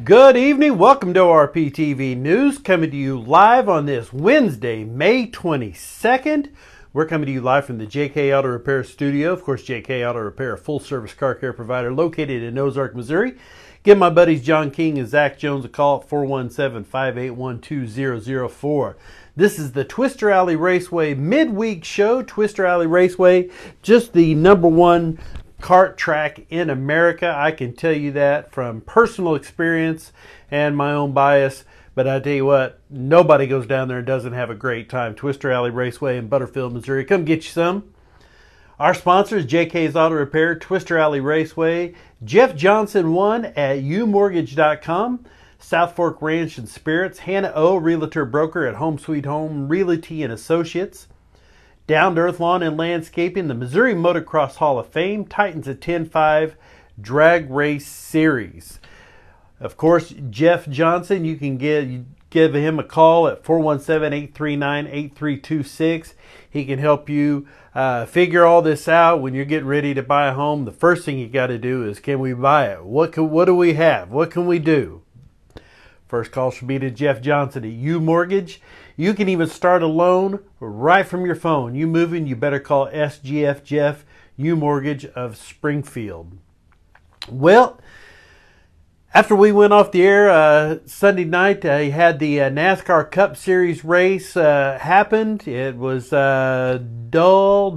Good evening. Welcome to ORPtv News, coming to you live on this Wednesday, May 22nd. We're coming to you live from the Rcae Auto Repair Studio. Of course, Rcae Auto Repair, a full-service car care provider located in Ozark, Missouri. Give my buddies John King and Zach Jones a call at 417-581-2004. This is the Twister Alley Raceway midweek show. Twister Alley Raceway, just the #1 kart track in America. I can tell you that from personal experience and my own bias. But I tell you what, nobody goes down there and doesn't have a great time. Twister Alley Raceway in Butterfield, Missouri. Come get you some. Our sponsors, JK's Auto Repair, Twister Alley Raceway, Jeff Johnson 1 at uMortgage.com, South Fork Ranch and Spirits, Hannah O, Realtor Broker at Home Sweet Home Realty and Associates, Down to Earth Lawn and Landscaping, the Missouri Motocross Hall of Fame, Titans at 10-5 Drag Race Series. Of course, Jeff Johnson, you can give him a call at 417-839-8326. He can help you figure all this out when you're getting ready to buy a home. The first thing you got to do is, can we buy it? What do we have? What can we do? First call should be to Jeff Johnson at U Mortgage. You can even start a loan right from your phone. You moving, you better call SGF Jeff, U Mortgage of Springfield. Well, after we went off the air Sunday night, I had the NASCAR Cup Series race happened. It was dull.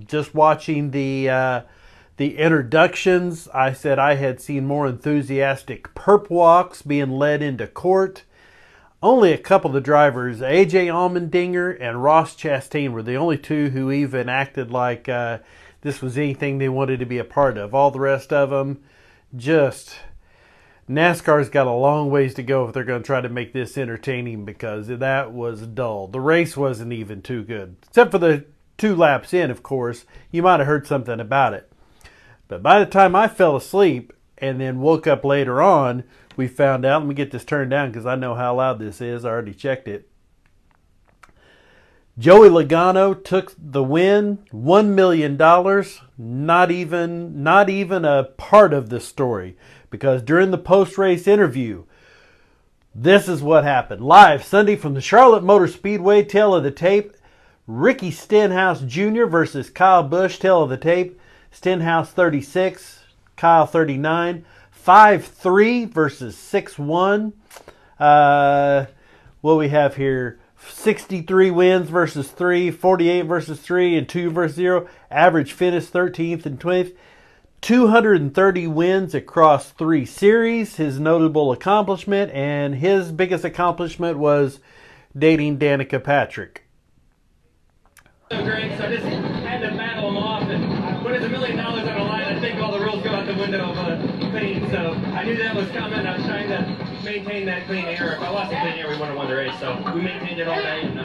Just watching the introductions, I said I had seen more enthusiastic perp walks being led into court. Only a couple of the drivers, AJ Allmendinger and Ross Chastain, were the only two who even acted like this was anything they wanted to be a part of. All the rest of them, just NASCAR's got a long ways to go if they're going to try to make this entertaining, because that was dull. The race wasn't even too good. Except for the 2 laps in, of course. You might have heard something about it. But by the time I fell asleep and then woke up later on, we found out, let me get this turned down because I know how loud this is. I already checked it. Joey Logano took the win, $1 million. Not even a part of the story, because during the post-race interview, this is what happened. Live Sunday from the Charlotte Motor Speedway, tail of the tape, Ricky Stenhouse Jr. versus Kyle Busch, tail of the tape. Stenhouse 36, Kyle 39, 5-3 versus 6-1. What we have here, 63 wins versus 3, 48 versus 3, and 2 versus 0. Average finish 13th and 20th. 230 wins across 3 series. His notable accomplishment, and his biggest accomplishment was dating Danica Patrick. So great, so I just had to battle them off, and when there's $1 million on the line, I think all the rules go out the window of clean. So I knew that was coming. I was trying to maintain that clean air. If I lost the clean air, we wouldn't have won the race. So we maintained it all day, and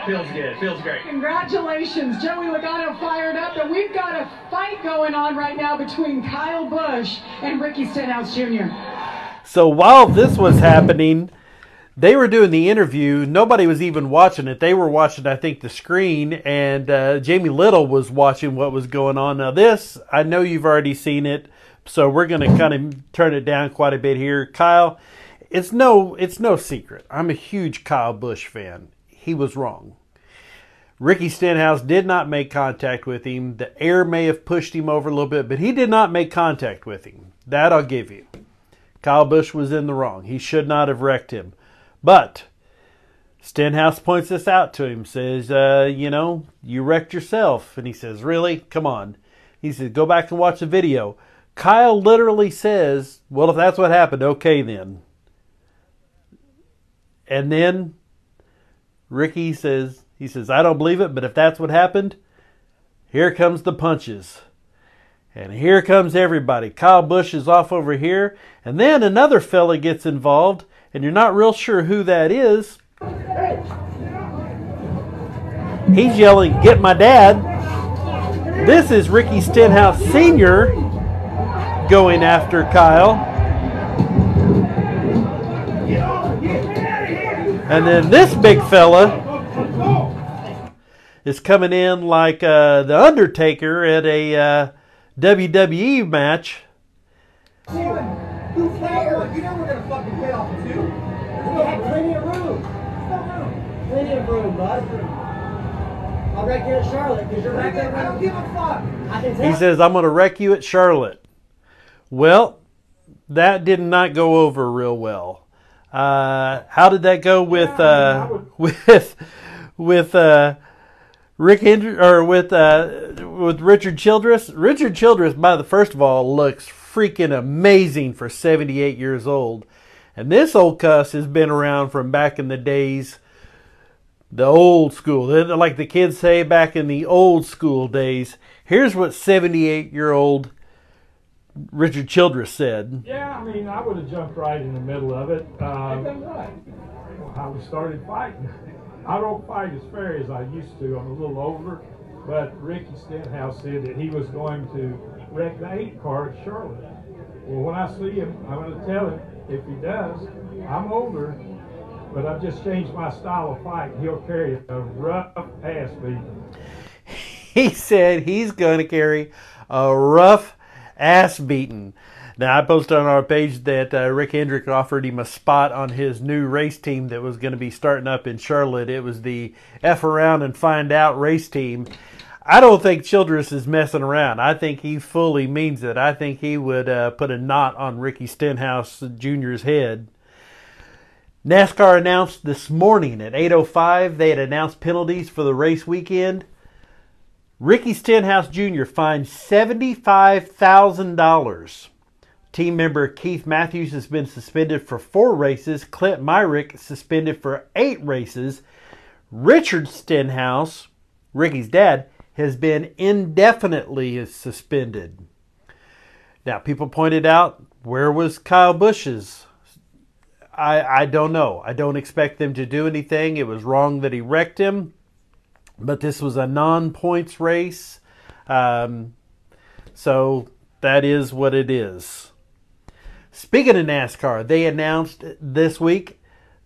feels good. Feels great. Congratulations, Joey Logano fired up, and we've got a fight going on right now between Kyle Busch and Ricky Stenhouse Jr. So while this was happening, they were doing the interview. Nobody was even watching it. They were watching, I think, the screen, and Jamie Little was watching what was going on. Now this, I know you've already seen it, so we're going to kind of turn it down quite a bit here. Kyle, it's no secret. I'm a huge Kyle Busch fan. He was wrong. Ricky Stenhouse did not make contact with him. The air may have pushed him over a little bit, but he did not make contact with him. That I'll give you. Kyle Busch was in the wrong. He should not have wrecked him. But Stenhouse points this out to him, says, you wrecked yourself. And he says, really? Come on. He says, go back and watch the video. Kyle literally says, well, if that's what happened, okay then. And then Ricky says, I don't believe it, but if that's what happened, here comes the punches. And here comes everybody. Kyle Busch is off over here. And then another fella gets involved, and you're not real sure who that is. He's yelling, get my dad. This is Ricky Stenhouse Sr. going after Kyle. And then this big fella is coming in like the Undertaker at a WWE match. Who cares? You know we're gonna fucking pay off too. We have plenty of room. Plenty of room, bud. I'll wreck you at Charlotte because you're back there. I don't give a fuck. I can tell. He says, I'm going to wreck you at Charlotte. Well, that did not go over real well. How did that go with Rick Hendrick or with Richard Childress? Richard Childress, first of all, looks freaking amazing for 78 years old. And this old cuss has been around from back in the days, the old school. Like the kids say, back in the old school days. Here's what 78-year-old Richard Childress said. Yeah, I mean, I would have jumped right in the middle of it. How we started fighting. I don't fight as fair as I used to. I'm a little older. But Ricky Stenhouse said that he was going to wreck the 8 car at Charlotte. Well, when I see him, I'm going to tell him, if he does, I'm older, but I've just changed my style of fight. He'll carry a rough ass beating. He said he's going to carry a rough ass beating. Now, I posted on our page that Rick Hendrick offered him a spot on his new race team that was going to be starting up in Charlotte. It was the F Around and Find Out race team. I don't think Childress is messing around. I think he fully means it. I think he would put a knot on Ricky Stenhouse Jr.'s head. NASCAR announced this morning at 8:05 they had announced penalties for the race weekend. Ricky Stenhouse Jr. fined $75,000. Team member Keith Matthews has been suspended for 4 races. Clint Myrick suspended for 8 races. Richard Stenhouse, Ricky's dad, has been indefinitely suspended. Now, people pointed out, where was Kyle Busch's? I don't know. I don't expect them to do anything. It was wrong that he wrecked him. But this was a non-points race. So that is what it is. Speaking of NASCAR, they announced this week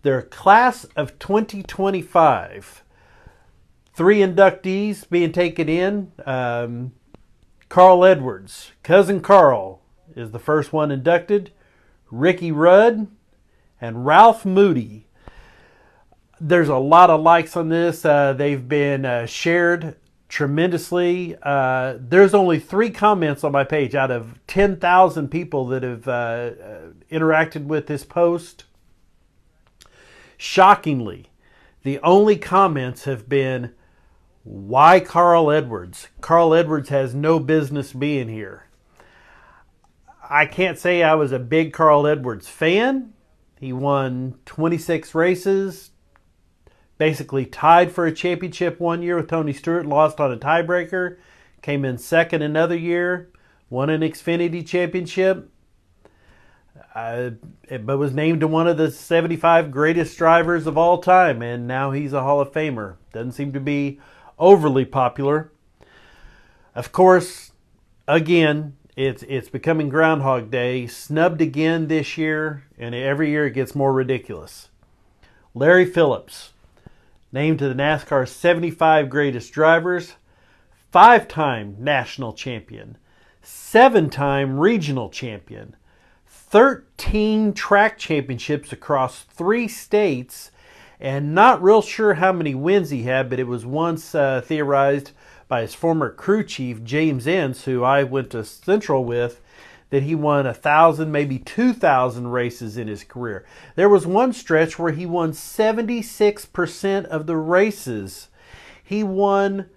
their class of 2025. 3 inductees being taken in. Carl Edwards, Cousin Carl, is the first one inducted. Ricky Rudd and Ralph Moody. There's a lot of likes on this. They've been shared tremendously. There's only 3 comments on my page out of 10,000 people that have interacted with this post. Shockingly, the only comments have been, why Carl Edwards? Carl Edwards has no business being here. I can't say I was a big Carl Edwards fan. He won 26 races, basically tied for a championship one year with Tony Stewart, lost on a tiebreaker, came in second another year, won an Xfinity championship, but was named to one of the 75 greatest drivers of all time, and now he's a Hall of Famer. Doesn't seem to be overly popular. Of course, again, it's becoming Groundhog Day, snubbed again this year, and every year it gets more ridiculous. Larry Phillips, named to the NASCAR 75 greatest drivers, 5-time national champion, 7-time regional champion, 13 track championships across 3 states, and not real sure how many wins he had, but it was once theorized by his former crew chief, James Enns, who I went to Central with, that he won 1,000, maybe 2,000 races in his career. There was one stretch where he won 76% of the races. He won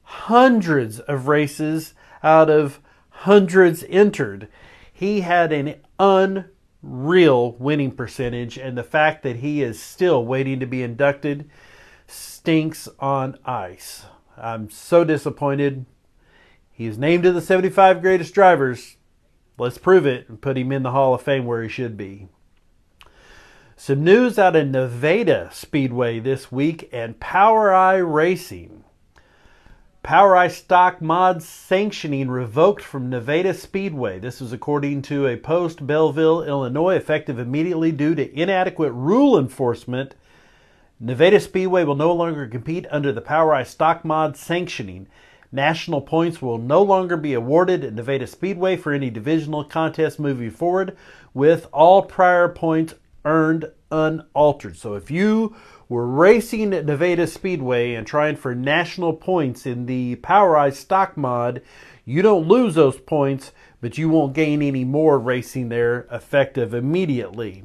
hundreds of races out of hundreds entered. He had an unreal winning percentage, and the fact that he is still waiting to be inducted stinks on ice. I'm so disappointed. He is named to the 75 greatest drivers. Let's prove it and put him in the Hall of Fame where he should be. Some news out of Nevada Speedway this week and POWRi Racing. POWRi stock mod sanctioning revoked from Nevada Speedway. This is according to a post, Belleville, Illinois, effective immediately due to inadequate rule enforcement. Nevada Speedway will no longer compete under the POWRi stock mod sanctioning. National points will no longer be awarded at Nevada Speedway for any divisional contest moving forward, with all prior points earned unaltered. So if you were racing at Nevada Speedway and trying for national points in the POWRi stock mod, you don't lose those points, but you won't gain any more racing there effective immediately.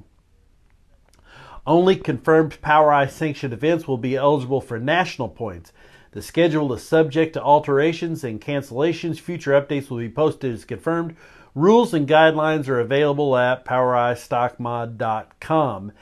Only confirmed POWRi sanctioned events will be eligible for national points. The schedule is subject to alterations and cancellations. Future updates will be posted as confirmed. Rules and guidelines are available at POWRiStockMod.com.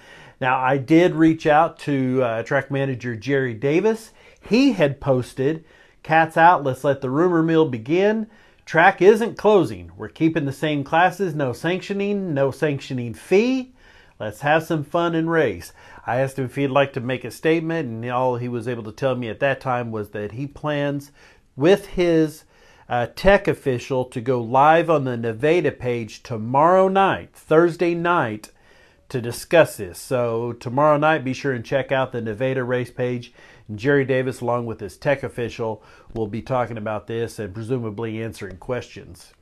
Now, I did reach out to track manager Jerry Davis. He had posted, "Cat's out, let's let the rumor mill begin. Track isn't closing. We're keeping the same classes, no sanctioning fee. Let's have some fun and race." I asked him if he'd like to make a statement, and all he was able to tell me at that time was that he plans with his tech official to go live on the Nevada page tomorrow night, Thursday night, to discuss this. So tomorrow night, be sure and check out the Nevada race page. And Jerry Davis, along with his tech official, will be talking about this and presumably answering questions.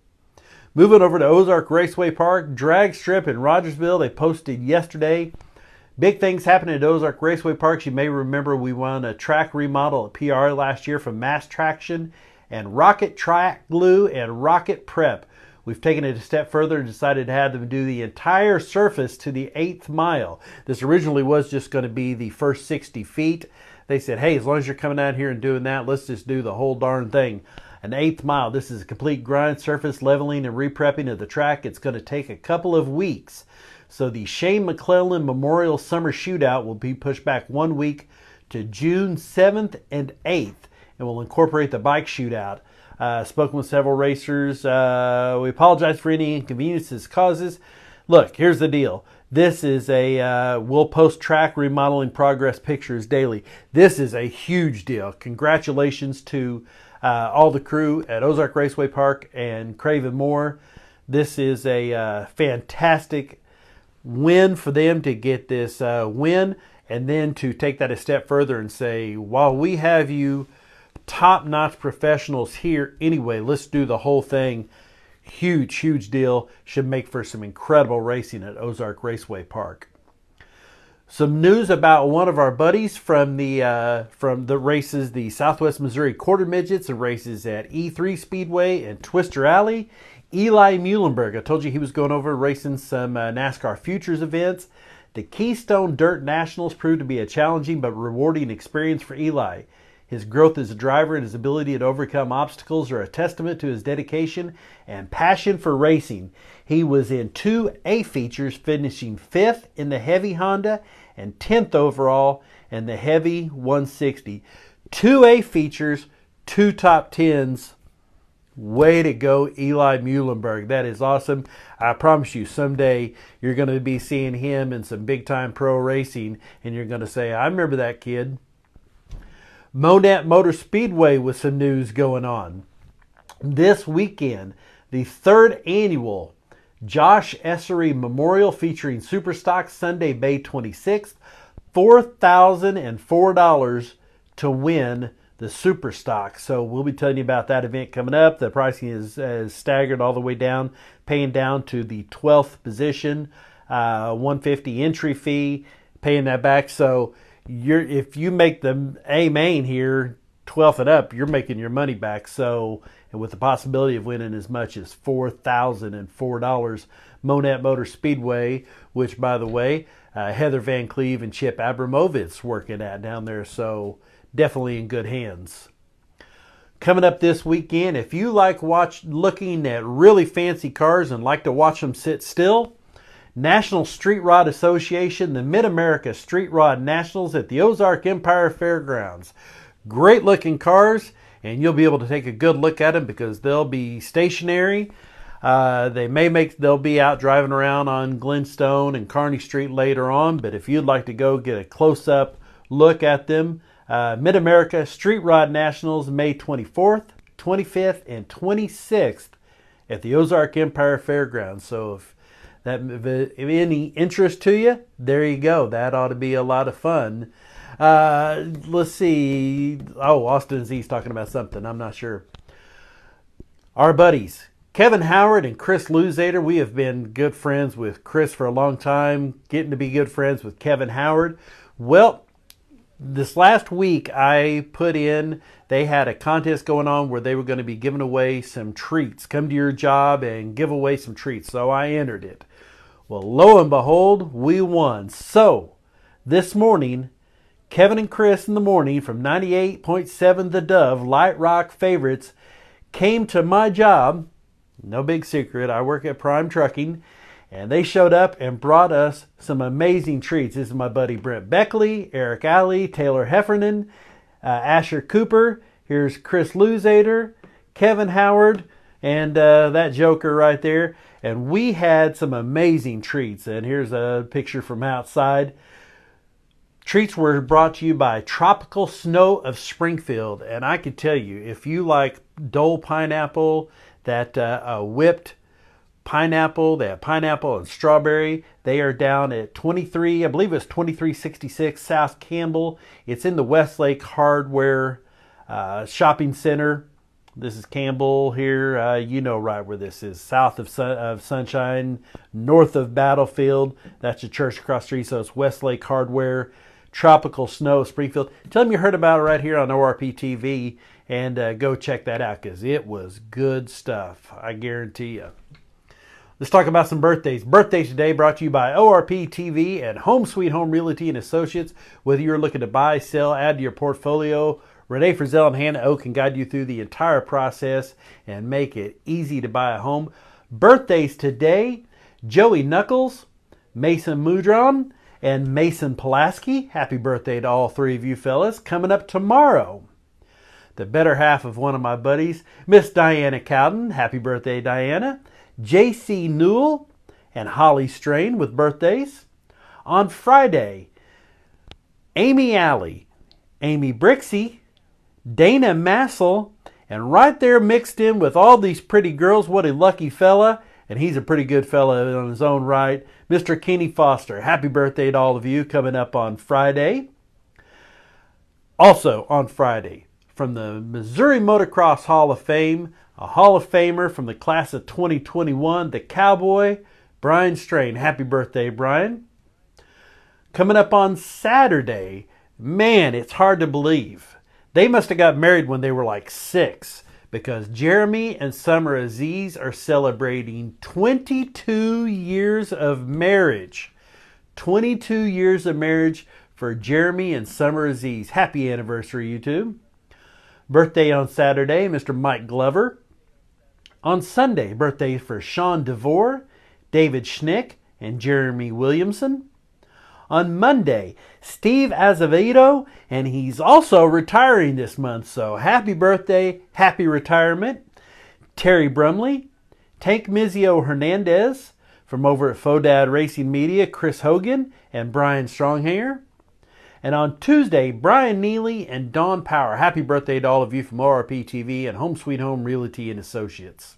Moving over to Ozark Raceway Park, drag strip in Rogersville. They posted yesterday. Big things happening at Ozark Raceway Parks. You may remember we won a track remodel at POWRi last year from Mass Traction and Rocket Track Glue and Rocket Prep. We've taken it a step further and decided to have them do the entire surface to the 8th mile. This originally was just going to be the first 60 feet. They said, hey, as long as you're coming out here and doing that, let's just do the whole darn thing. An 8th mile. This is a complete grind, surface leveling, and reprepping of the track. It's going to take a couple of weeks. So the Shane McClellan Memorial Summer Shootout will be pushed back 1 week to June 7th and 8th, and will incorporate the bike shootout. Spoken with several racers. We apologize for any inconveniences causes. Look, here's the deal. This is a, we'll post track remodeling progress pictures daily. This is a huge deal. Congratulations to all the crew at Ozark Raceway Park and Craven Moore. This is a fantastic win for them to get this win, and then to take that a step further and say, while we have you top-notch professionals here anyway, let's do the whole thing. Huge, huge deal. Should make for some incredible racing at Ozark Raceway Park. Some news about one of our buddies from the races, the Southwest Missouri Quarter Midgets, and races at E3 Speedway and Twister Alley. Eli Muilenburg. I told you he was going over racing some NASCAR Futures events. The Keystone Dirt Nationals proved to be a challenging but rewarding experience for Eli. His growth as a driver and his ability to overcome obstacles are a testament to his dedication and passion for racing. He was in 2 A features, finishing 5th in the heavy Honda and 10th overall in the heavy 160. 2 A features, 2 top 10s. Way to go, Eli Muilenburg. That is awesome. I promise you, someday you're going to be seeing him in some big-time pro racing, and you're going to say, I remember that kid. Monett Motor Speedway with some news going on. This weekend, the 3rd annual Josh Essery Memorial featuring Superstock, Sunday, May 26th. $4,004 to win the Superstock. So we'll be telling you about that event coming up. The pricing is staggered all the way down, paying down to the 12th position, $150 entry fee, paying that back. So if you make the A main here, 12th and up, you're making your money back. So, and with the possibility of winning as much as $4,004, Monett Motor Speedway, which, by the way, Heather Van Cleve and Chip Abramovitz working at down there. So definitely in good hands. Coming up this weekend, if you like looking at really fancy cars and like to watch them sit still, National Street Rod Association, the Mid-America Street Rod Nationals at the Ozark Empire Fairgrounds. Great looking cars, and you'll be able to take a good look at them because they'll be stationary. They'll be out driving around on Glenstone and Kearney Street later on, but if you'd like to go get a close-up look at them, Mid-America Street Rod Nationals, May 24th, 25th, and 26th at the Ozark Empire Fairgrounds. So if any interest to you, there you go. That ought to be a lot of fun. Let's see. Oh, Austin Z's talking about something. I'm not sure. Our buddies, Kevin Howard and Chris Luzader. We have been good friends with Chris for a long time, getting to be good friends with Kevin Howard. Well, this last week I put in, they had a contest going on where they were going to be giving away some treats. Come to your job and give away some treats. So I entered it. Well, lo and behold, we won. So this morning, Kevin and Chris in the morning from 98.7 The Dove, Light Rock Favorites, came to my job. No big secret, I work at Prime Trucking, and they showed up and brought us some amazing treats. This is my buddy Brent Beckley, Eric Alley, Taylor Heffernan, Asher Cooper. Here's Chris Luzader, Kevin Howard, and that joker right there. And we had some amazing treats. And here's a picture from outside. Treats were brought to you by Tropical Snow of Springfield. And I can tell you, if you like Dole pineapple, that whipped pineapple, they have pineapple and strawberry. They are down at 23, I believe it's 2366 South Campbell. It's in the Westlake Hardware Shopping Center. This is Campbell here. You know right where this is. South of Sunshine, north of Battlefield. That's a church across the street, so it's Westlake Hardware. Tropical Snow, Springfield. Tell them you heard about it right here on ORPtv, and go check that out because it was good stuff. I guarantee you. Let's talk about some birthdays. Birthdays today brought to you by ORPtv and Home Sweet Home Realty and Associates. Whether you're looking to buy, sell, add to your portfolio, Renee Frizzell and Hannah O can guide you through the entire process and make it easy to buy a home. Birthdays today, Joey Knuckles, Mason Mudron, and Mason Pulaski. Happy birthday to all three of you fellas. Coming up tomorrow, the better half of one of my buddies, Miss Diana Cowden. Happy birthday, Diana. J.C. Newell and Holly Strain with birthdays. On Friday, Amy Alley, Amy Brixey, Dana Massel, and right there mixed in with all these pretty girls, what a lucky fella, and he's a pretty good fella on his own right, Mr. Kenny Foster. Happy birthday to all of you coming up on Friday. Also on Friday, from the Missouri Motocross Hall of Fame, a Hall of Famer from the class of 2021, the Cowboy, Brian Strain. Happy birthday, Brian. Coming up on Saturday, man, it's hard to believe. They must have got married when they were like 6, because Jeremy and Summer Aziz are celebrating 22 years of marriage. 22 years of marriage for Jeremy and Summer Aziz. Happy anniversary, you two. Birthday on Saturday, Mr. Mike Glover. On Sunday, birthday for Sean DeVore, David Schnick, and Jeremy Williamson. On Monday, Steve Azevedo, and he's also retiring this month, so happy birthday, happy retirement. Terry Brumley, Tank Mizio Hernandez, from over at Fodad Racing Media, Chris Hogan, and Brian Stronghanger. And on Tuesday, Brian Neely and Dawn Power. Happy birthday to all of you from ORPtv and Home Sweet Home Realty and Associates.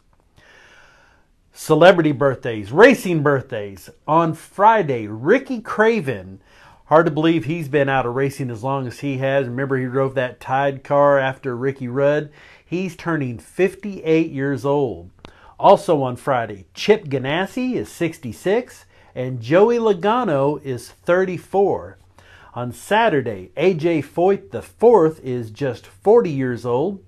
Celebrity birthdays, racing birthdays. On Friday, Ricky Craven. Hard to believe he's been out of racing as long as he has. Remember, he drove that Tide car after Ricky Rudd. He's turning 58 years old. Also on Friday, Chip Ganassi is 66 and Joey Logano is 34. On Saturday, AJ Foyt IV is just 40 years old.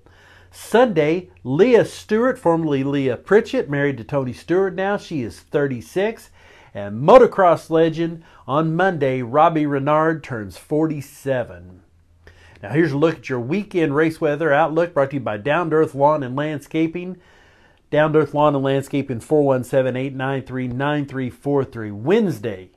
Sunday, Leah Stewart, formerly Leah Pritchett, married to Tony Stewart now. She is 36. And motocross legend, on Monday, Robbie Renard turns 47. Now here's a look at your weekend race weather outlook brought to you by Down to Earth Lawn and Landscaping. Down to Earth Lawn and Landscaping, 417-893-9343. Wednesday,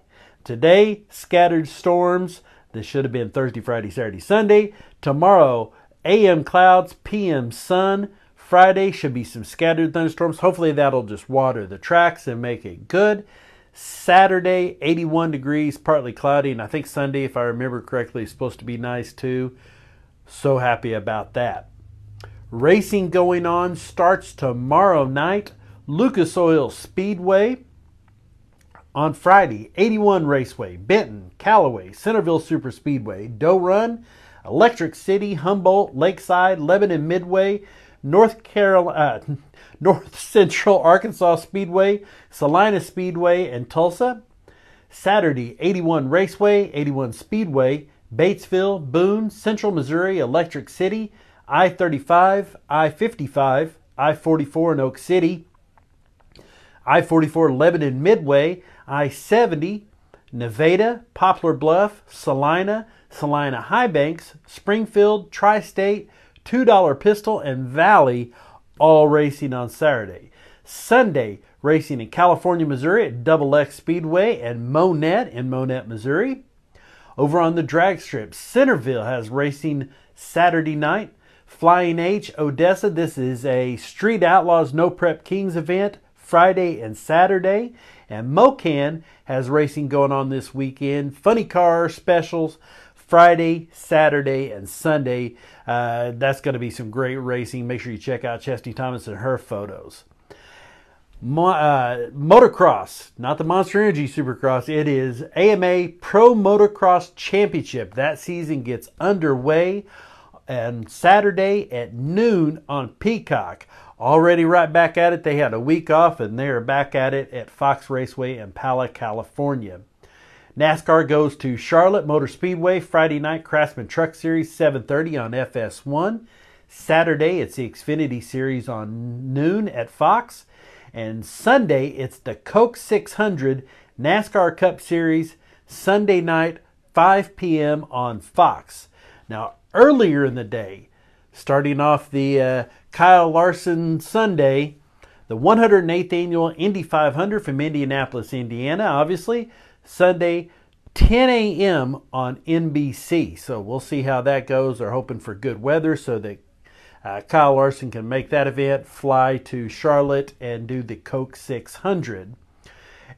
today, scattered storms. This should have been Thursday, Friday, Saturday, Sunday. Tomorrow, AM clouds, PM sun. Friday should be some scattered thunderstorms. Hopefully that'll just water the tracks and make it good. Saturday, 81 degrees, partly cloudy. And I think Sunday, if I remember correctly, is supposed to be nice too. So happy about that. Racing going on starts tomorrow night. Lucas Oil Speedway. On Friday, 81 Raceway, Benton, Callaway, Centerville Super Speedway, Doe Run, Electric City, Humboldt, Lakeside, Lebanon Midway, North Central Arkansas Speedway, Salina Speedway, and Tulsa. Saturday, 81 Raceway, 81 Speedway, Batesville, Boone, Central Missouri, Electric City, I-35, I-55, I-44 in Oak City, I-44 Lebanon Midway, I-70, Nevada, Poplar Bluff, Salina, Salina Highbanks, Springfield, Tri-State, $2 Pistol, and Valley, all racing on Saturday. Sunday, racing in California, Missouri at Double X Speedway and Monett in Monett, Missouri. Over on the drag strip, Centerville has racing Saturday night. Flying H, Odessa, this is a Street Outlaws No Prep Kings event, Friday and Saturday. And Mocan has racing going on this weekend. Funny car specials, Friday, Saturday, and Sunday. That's going to be some great racing. Make sure you check out Chesty Thomas and her photos. Motocross, not the Monster Energy Supercross. It is AMA Pro Motocross Championship. That season gets underway on Saturday at noon on Peacock. Already right back at it. They had a week off and they're back at it at Fox Raceway in Pala, California. NASCAR goes to Charlotte Motor Speedway Friday night Craftsman Truck Series 7:30 on FS1. Saturday it's the Xfinity Series on noon at Fox. And Sunday it's the Coke 600 NASCAR Cup Series Sunday night 5 p.m. on Fox. Now earlier in the day, starting off the Kyle Larson Sunday, the 108th annual Indy 500 from Indianapolis, Indiana, obviously, Sunday, 10 a.m. on NBC. So we'll see how that goes. They're hoping for good weather so that Kyle Larson can make that event, fly to Charlotte, and do the Coke 600.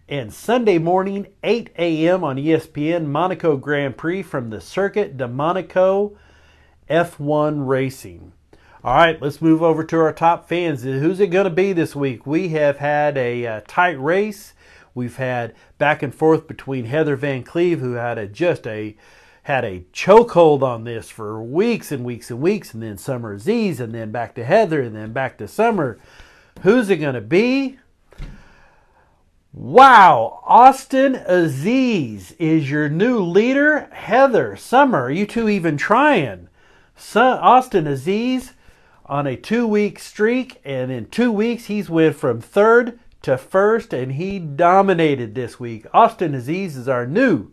And Sunday morning, 8 a.m. on ESPN, Monaco Grand Prix from the Circuit de Monaco F1 Racing. All right, let's move over to our top fans. Who's it going to be this week? We have had a tight race. We've had back and forth between Heather Van Cleve, who had a chokehold on this for weeks and weeks and weeks, and then Summer Aziz, and then back to Heather, and then back to Summer. Who's it going to be? Wow, Austin Aziz is your new leader. Heather, Summer, are you two even trying? Austin Aziz on a 2-week streak, and in 2 weeks he's went from third to first, and he dominated this week. Austin Aziz is our new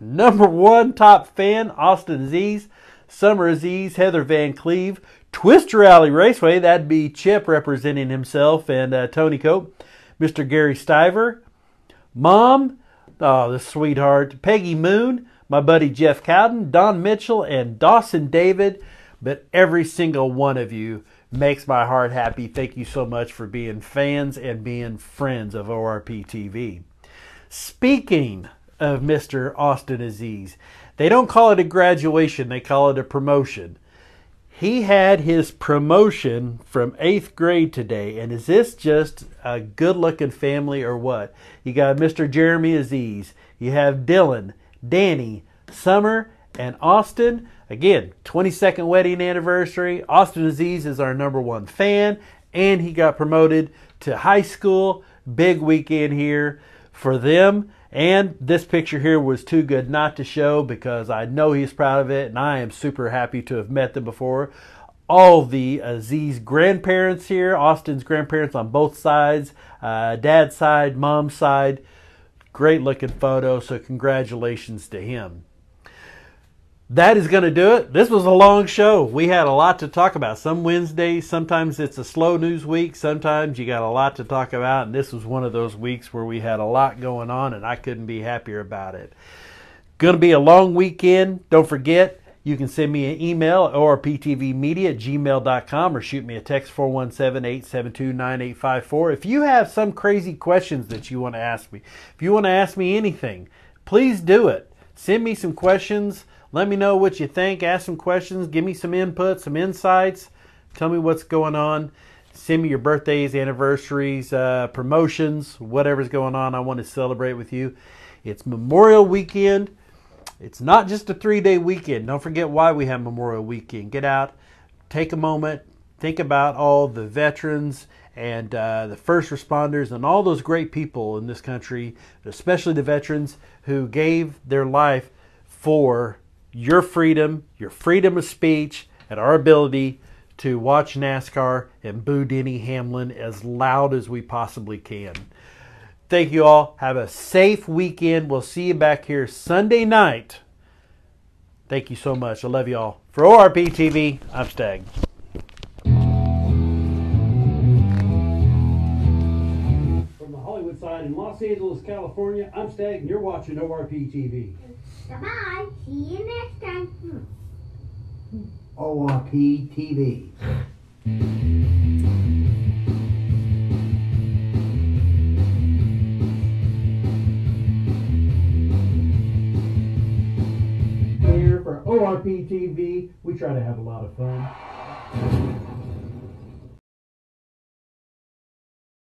number one top fan. Austin Aziz, Summer Aziz, Heather Van Cleve, Twister Alley Raceway, that'd be Chip representing himself, and Tony Cope, Mr. Gary Stiver, Mom, oh the sweetheart, Peggy Moon, my buddy Jeff Cowden, Don Mitchell, and Dawson David. But every single one of you makes my heart happy. Thank you so much for being fans and being friends of ORPtv. Speaking of Mr. Austin Aziz, they don't call it a graduation, they call it a promotion. He had his promotion from 8th grade today, and is this just a good-looking family or what? You got Mr. Jeremy Aziz, you have Dylan, Danny, Summer, and Austin. Again, 22nd wedding anniversary. Austin Aziz is our number one fan, and he got promoted to high school. Big weekend here for them. And this picture here was too good not to show because I know he's proud of it, and I am super happy to have met them before. All the Aziz grandparents here, Austin's grandparents on both sides, dad's side, mom's side. Great looking photo, so congratulations to him. That is going to do it. This was a long show. We had a lot to talk about. Some Wednesdays, sometimes it's a slow news week. Sometimes you got a lot to talk about. And this was one of those weeks where we had a lot going on and I couldn't be happier about it. Going to be a long weekend. Don't forget, you can send me an email, orptvmedia@gmail.com, or shoot me a text, 417-872-9854. If you have some crazy questions that you want to ask me, if you want to ask me anything, please do it. Send me some questions. Let me know what you think. Ask some questions. Give me some input, some insights. Tell me what's going on. Send me your birthdays, anniversaries, promotions, whatever's going on. I want to celebrate with you. It's Memorial Weekend. It's not just a 3-day weekend. Don't forget why we have Memorial Weekend. Get out, take a moment, think about all the veterans and the first responders and all those great people in this country, especially the veterans who gave their life for your freedom of speech, and our ability to watch NASCAR and boo Denny Hamlin as loud as we possibly can. Thank you all. Have a safe weekend. We'll see you back here Sunday night. Thank you so much. I love you all. For ORPtv, I'm Stag. From the Hollywood side in Los Angeles, California, I'm Stag, and you're watching ORPtv. Bye-bye. See you next time. ORPtv. Here for ORPtv, we try to have a lot of fun.